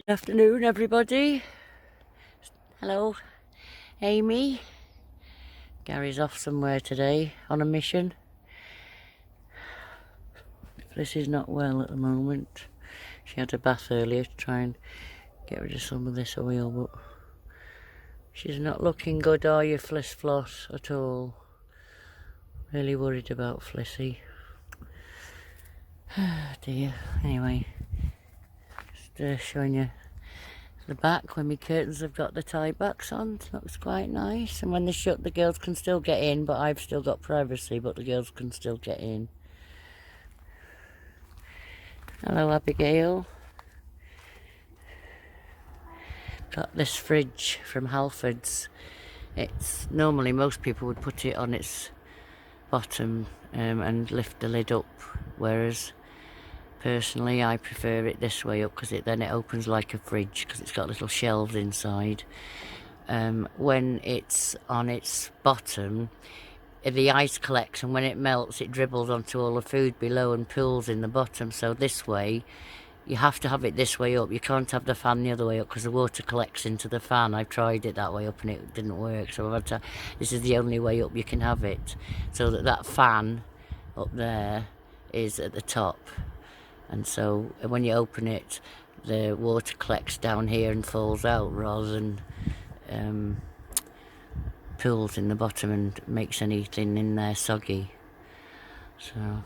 Good afternoon, everybody. Hello, Amy. Gary's off somewhere today on a mission. Felicity's not well at the moment. She had a bath earlier to try and get rid of some of this oil, but she's not looking good, are you, Fliss Floss, at all? Really worried about Flissy. Dear. Anyway, just showing you the back when my curtains have got the tie backs on. It looks quite nice, and when they're shut the girls can still get in, but I've still got privacy, but the girls can still get in. Hello, Abigail. Got this fridge from Halfords. It's normally most people would put it on its bottom and lift the lid up, whereas personally I prefer it this way up because then it opens like a fridge because it's got little shelves inside. When it's on its bottom, the ice collects, and when it melts it dribbles onto all the food below and pools in the bottom. So this way, you have to have it this way up. You can't have the fan the other way up because the water collects into the fan. I've tried it that way up and it didn't work, so I've had to, this is the only way up you can have it, so that fan up there is at the top, and so when you open it the water collects down here and falls out rather than pools in the bottom and makes anything in there soggy. So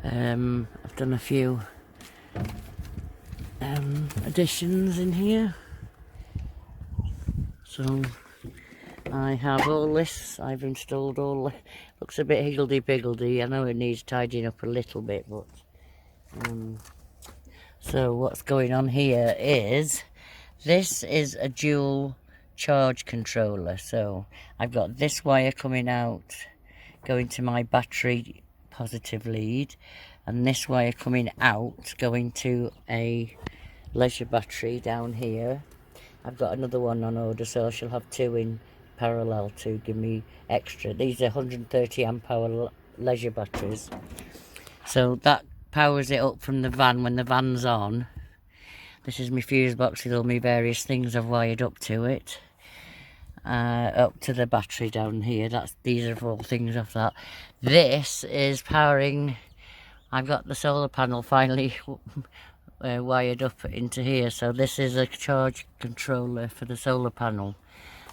I've done a few additions in here. So I have all this, I've installed all, looks a bit higgledy-piggledy. I know it needs tidying up a little bit, but so what's going on here is, this is a dual charge controller. So I've got this wire coming out going to my battery positive lead, and this wire coming out going to a leisure battery down here. I've got another one on order, so I shall have two in parallel to give me extra. These are 130 amp hour leisure batteries, so that powers it up from the van when the van's on. This is my fuse box with all my various things I've wired up to it, up to the battery down here. These are all things off that. This is powering, I've got the solar panel finally wired up into here, so this is a charge controller for the solar panel,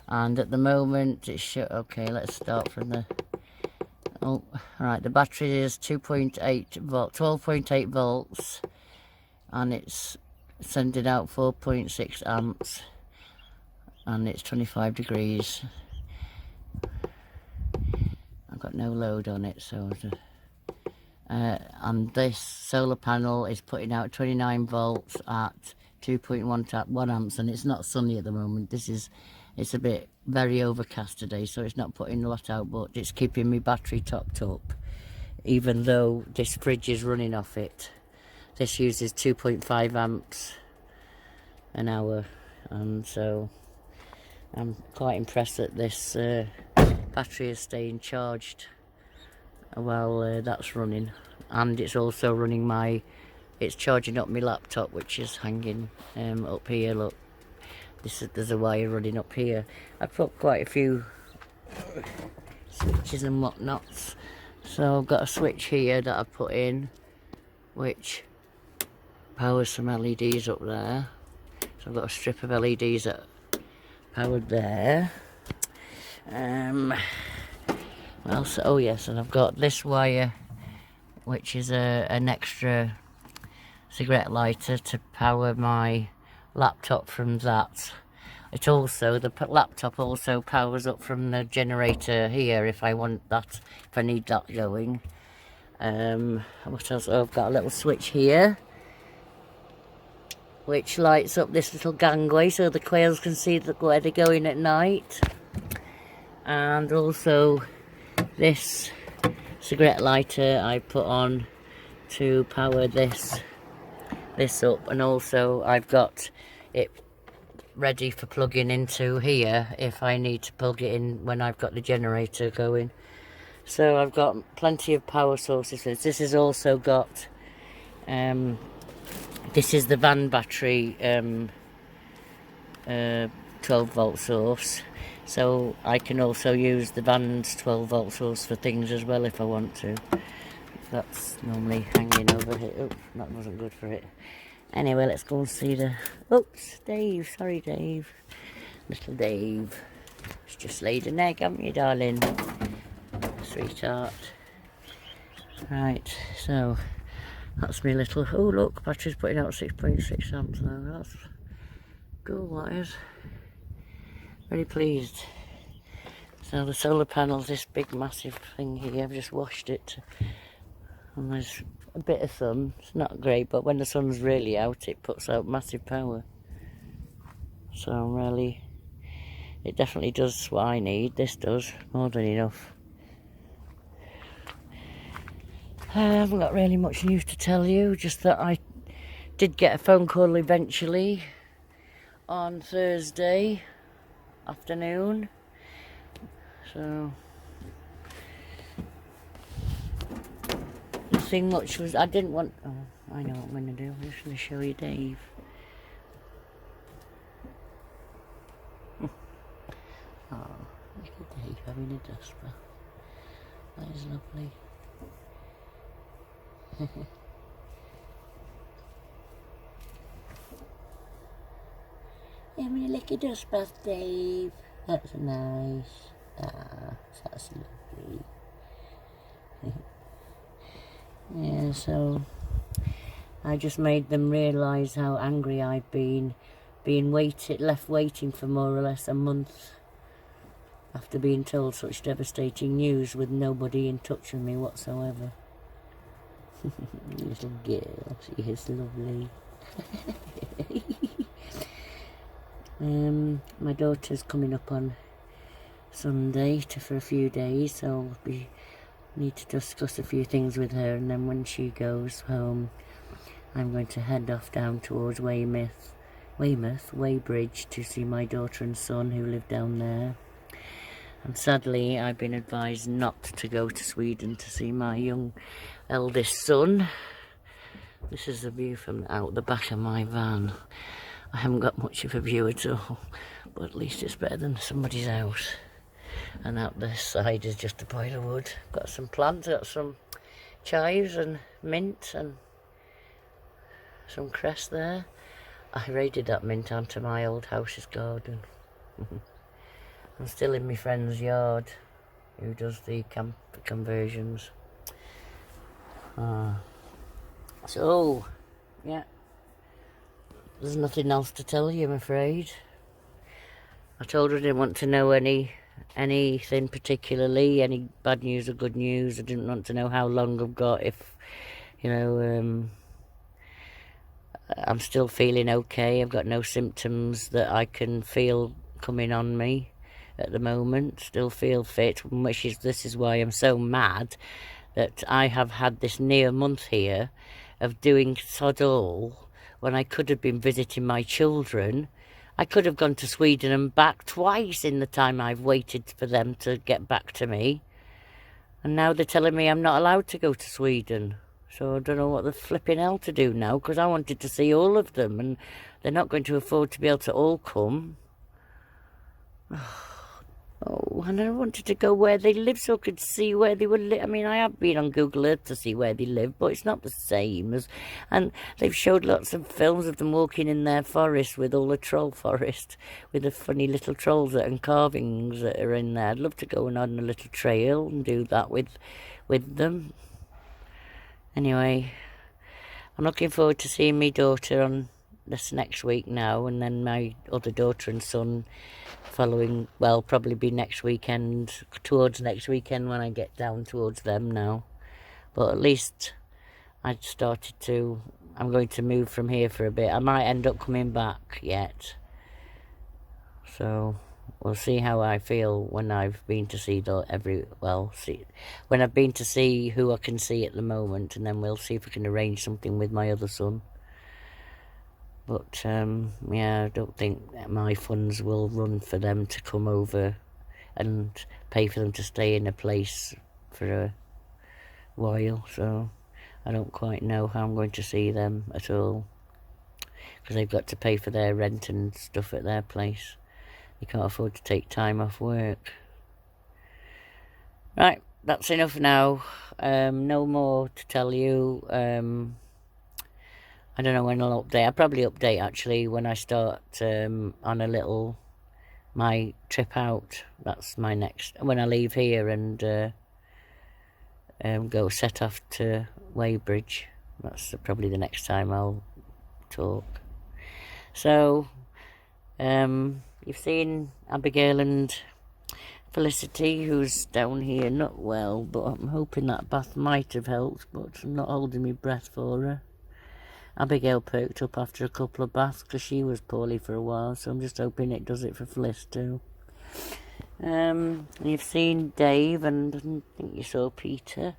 and at the moment it's okay, let's start from the right, the battery is 2.8 volt, 12.8 volts, and it's sending out 4.6 amps, and it's 25 degrees. I've got no load on it, so and this solar panel is putting out 29 volts at 2.1 amps, and it's not sunny at the moment. It's a bit very overcast today, so it's not putting a lot out, but it's keeping my battery topped up, even though this fridge is running off it. This uses 2.5 amps an hour, and so I'm quite impressed that this battery is staying charged while that's running, and it's also running it's charging up my laptop, which is hanging up here. Look, there's a wire running up here. I put quite a few switches and whatnots, so I've got a switch here that I've put in which powers some LEDs up there. So I've got a strip of LEDs that powered there. Well, so, oh yes, and I've got this wire which is an extra cigarette lighter to power my laptop from that. It also, the laptop also powers up from the generator here if I want that, if I need that going. What else? Oh, I've got a little switch here which lights up this little gangway so the quails can see where they're going at night, and also this cigarette lighter I put on to power this up, and also I've got it ready for plugging into here if I need to plug it in when I've got the generator going. So I've got plenty of power sources. This has also got This is the van battery 12 volt source, so I can also use the van's 12 volt source for things as well if I want to. That's normally hanging over here. Oh, that wasn't good for it. Anyway, let's go and see the... Oops, Dave. Sorry, Dave. Little Dave. It's just laid an egg, haven't you, darling? Sweetheart. Right, so that's my little... Oh, look, battery's putting out 6.6 amps now. That's cool, that is. Very pleased. So the solar panels, this big massive thing here, I've just washed it. And there's a bit of sun. It's not great, but when the sun's really out, it puts out massive power. So really, it definitely does what I need. This does more than enough. I haven't got really much news to tell you, just that I did get a phone call eventually on Thursday afternoon. So nothing much was... I didn't want... Oh, I know what I'm going to do. I'm just going to show you Dave. Oh, look at Dave having a dust bath. That is lovely. Having a licky dust bath, Dave. That's nice. Ah, that's lovely. Yeah, so I just made them realise how angry I've been, left waiting for more or less a month after being told such devastating news with nobody in touch with me whatsoever. Little girl, she is lovely. My daughter's coming up on Sunday for a few days, so we need to discuss a few things with her, and then when she goes home I'm going to head off down towards Weymouth, Weybridge, to see my daughter and son who live down there. And sadly I've been advised not to go to Sweden to see my young eldest son. This is the view from out the back of my van. I haven't got much of a view at all, but at least it's better than somebody's house. And out this side is just a pile of wood. Got some plants, got some chives and mint and some cress there. I raided that mint onto my old house's garden. I'm still in my friend's yard who does the camp conversions. So, yeah. There's nothing else to tell you, I'm afraid. I told her I didn't want to know anything particularly, any bad news or good news. I didn't want to know how long I've got, if, you know, I'm still feeling okay. I've got no symptoms that I can feel coming on me at the moment. Still feel fit, this is why I'm so mad that I have had this near month here of doing sod all when I could have been visiting my children. I could have gone to Sweden and back twice in the time I've waited for them to get back to me. And now they're telling me I'm not allowed to go to Sweden. So I don't know what the flipping hell to do now, because I wanted to see all of them and they're not going to afford to be able to all come. Oh, and I wanted to go where they live so I could see where they would live. I mean, I have been on Google Earth to see where they live, but it's not the same as... And they've showed lots of films of them walking in their forest with all the troll forest, with the funny little trolls and carvings that are in there. I'd love to go on a little trail and do that with them. Anyway, I'm looking forward to seeing my daughter on this next week now, and then my other daughter and son following, well, probably be next weekend, towards next weekend when I get down towards them now. But at least I'm going to move from here for a bit. I might end up coming back yet. So we'll see how I feel when I've been to see when I've been to see who I can see at the moment, and then we'll see if we can arrange something with my other son. But, yeah, I don't think my funds will run for them to come over and pay for them to stay in a place for a while. So I don't quite know how I'm going to see them at all. because they've got to pay for their rent and stuff at their place. They can't afford to take time off work. Right, that's enough now. No more to tell you. I don't know when I'll update. I'll probably update actually when I start on my trip out. That's my next, when I leave here and go set off to Weybridge. That's probably the next time I'll talk. So, you've seen Abigail and Felicity, who's down here, not well, but I'm hoping that bath might have helped, but I'm not holding my breath for her. Abigail perked up after a couple of baths because she was poorly for a while, so I'm just hoping it does it for Fliss too. You've seen Dave, and I think you saw Peter.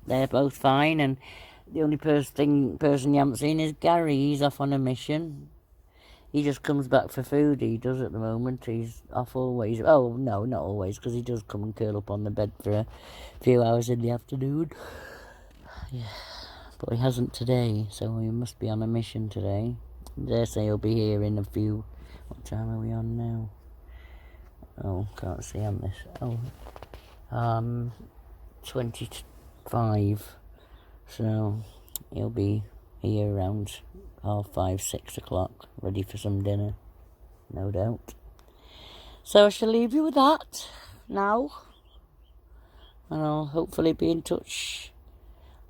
They're both fine, and the only person you haven't seen is Gary. He's off on a mission. He just comes back for food, he does at the moment. He's off always. Oh, no, not always, because he does come and curl up on the bed for a few hours in the afternoon. Yeah, but he hasn't today, so he must be on a mission today. I dare say he'll be here in a few... What time are we on now? Oh, can't see on this. Oh, 25. So he'll be here around 5:30, 6 o'clock, ready for some dinner, no doubt. So I shall leave you with that now, and I'll hopefully be in touch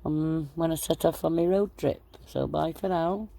when I set off on my road trip. So bye for now.